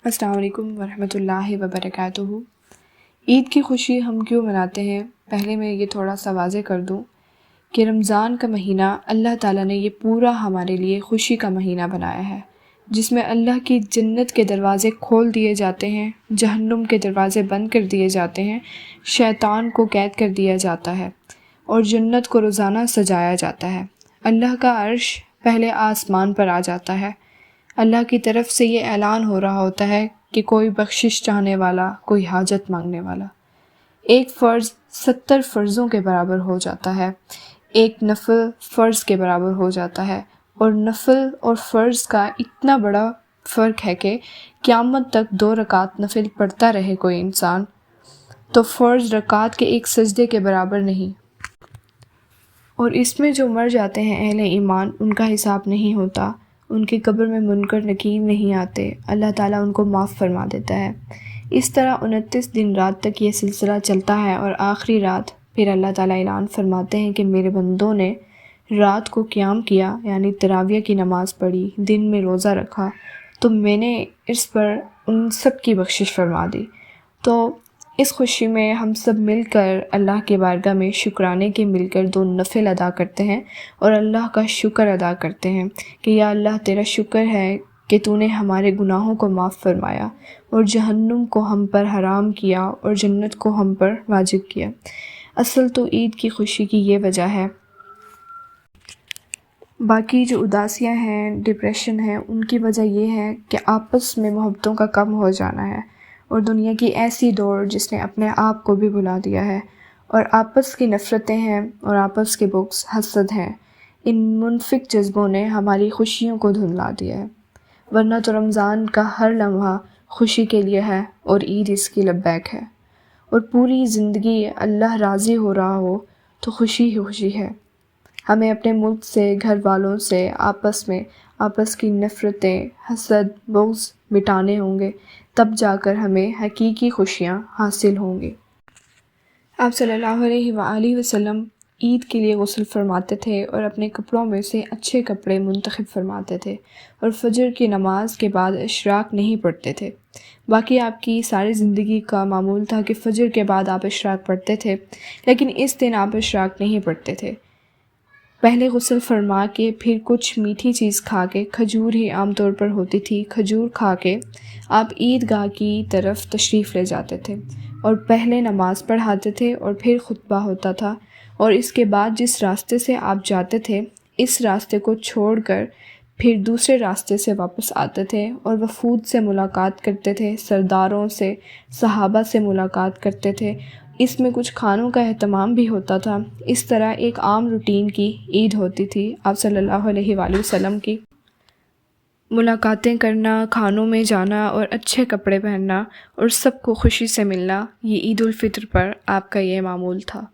السلام علیکم ورحمۃ اللہ وبرکاتہ۔ عید کی خوشی ہم کیوں مناتے ہیں؟ پہلے میں یہ تھوڑا سا واضح کر دوں کہ رمضان کا مہینہ اللہ تعالیٰ نے یہ پورا ہمارے لیے خوشی کا مہینہ بنایا ہے، جس میں اللہ کی جنت کے دروازے کھول دیے جاتے ہیں، جہنم کے دروازے بند کر دیے جاتے ہیں، شیطان کو قید کر دیا جاتا ہے اور جنت کو روزانہ سجایا جاتا ہے۔ اللہ کا عرش پہلے آسمان پر آ جاتا ہے۔ اللہ کی طرف سے یہ اعلان ہو رہا ہوتا ہے کہ کوئی بخشش چاہنے والا، کوئی حاجت مانگنے والا۔ ایک فرض 70 فرضوں کے برابر ہو جاتا ہے، ایک نفل فرض کے برابر ہو جاتا ہے، اور نفل اور فرض کا اتنا بڑا فرق ہے کہ قیامت تک 2 رکعت نفل پڑھتا رہے کوئی انسان تو فرض رکعت کے ایک سجدے کے برابر نہیں، اور اس میں جو مر جاتے ہیں اہل ایمان، ان کا حساب نہیں ہوتا، ان کی قبر میں منکر نکیر نہیں آتے، اللہ تعالیٰ ان کو معاف فرما دیتا ہے۔ اس طرح 29 دن رات تک یہ سلسلہ چلتا ہے، اور آخری رات پھر اللہ تعالیٰ اعلان فرماتے ہیں کہ میرے بندوں نے رات کو قیام کیا، یعنی تراویح کی نماز پڑھی، دن میں روزہ رکھا، تو میں نے اس پر ان سب کی بخشش فرما دی۔ تو اس خوشی میں ہم سب مل کر اللہ کے بارگاہ میں شکرانے کے مل کر 2 نفل ادا کرتے ہیں اور اللہ کا شکر ادا کرتے ہیں کہ یا اللہ تیرا شکر ہے کہ تو نے ہمارے گناہوں کو معاف فرمایا اور جہنم کو ہم پر حرام کیا اور جنت کو ہم پر واجب کیا۔ اصل تو عید کی خوشی کی یہ وجہ ہے۔ باقی جو اداسیاں ہیں، ڈپریشن ہے، ان کی وجہ یہ ہے کہ آپس میں محبتوں کا کم ہو جانا ہے، اور دنیا کی ایسی دوڑ جس نے اپنے آپ کو بھی بھلا دیا ہے، اور آپس کی نفرتیں ہیں اور آپس کے بغض، حسد ہیں۔ ان منفک جذبوں نے ہماری خوشیوں کو دھندلا دیا ہے، ورنہ تو رمضان کا ہر لمحہ خوشی کے لیے ہے اور عید اس کی لبیک ہے، اور پوری زندگی اللہ راضی ہو رہا ہو تو خوشی ہی خوشی ہے۔ ہمیں اپنے ملک سے، گھر والوں سے، آپس کی نفرتیں، حسد، بغض مٹانے ہوں گے، تب جا کر ہمیں حقیقی خوشیاں حاصل ہوں گی۔ آپ صلی اللہ علیہ وآلہ وسلم عید کے لیے غسل فرماتے تھے اور اپنے کپڑوں میں سے اچھے کپڑے منتخب فرماتے تھے، اور فجر کی نماز کے بعد اشراق نہیں پڑھتے تھے۔ باقی آپ کی ساری زندگی کا معمول تھا کہ فجر کے بعد آپ اشراق پڑھتے تھے، لیکن اس دن آپ اشراق نہیں پڑھتے تھے۔ پہلے غسل فرما کے پھر کچھ میٹھی چیز کھا کے، کھجور ہی عام طور پر ہوتی تھی، کھجور کھا کے آپ عید گاہ کی طرف تشریف لے جاتے تھے، اور پہلے نماز پڑھاتے تھے اور پھر خطبہ ہوتا تھا، اور اس کے بعد جس راستے سے آپ جاتے تھے اس راستے کو چھوڑ کر پھر دوسرے راستے سے واپس آتے تھے، اور وفود سے ملاقات کرتے تھے، سرداروں سے، صحابہ سے ملاقات کرتے تھے۔ اس میں کچھ کھانوں کا اہتمام بھی ہوتا تھا۔ اس طرح ایک عام روٹین کی عید ہوتی تھی آپ صلی اللہ علیہ وآلہ وسلم کی۔ ملاقاتیں کرنا، کھانوں میں جانا اور اچھے کپڑے پہننا اور سب کو خوشی سے ملنا، یہ عید الفطر پر آپ کا یہ معمول تھا۔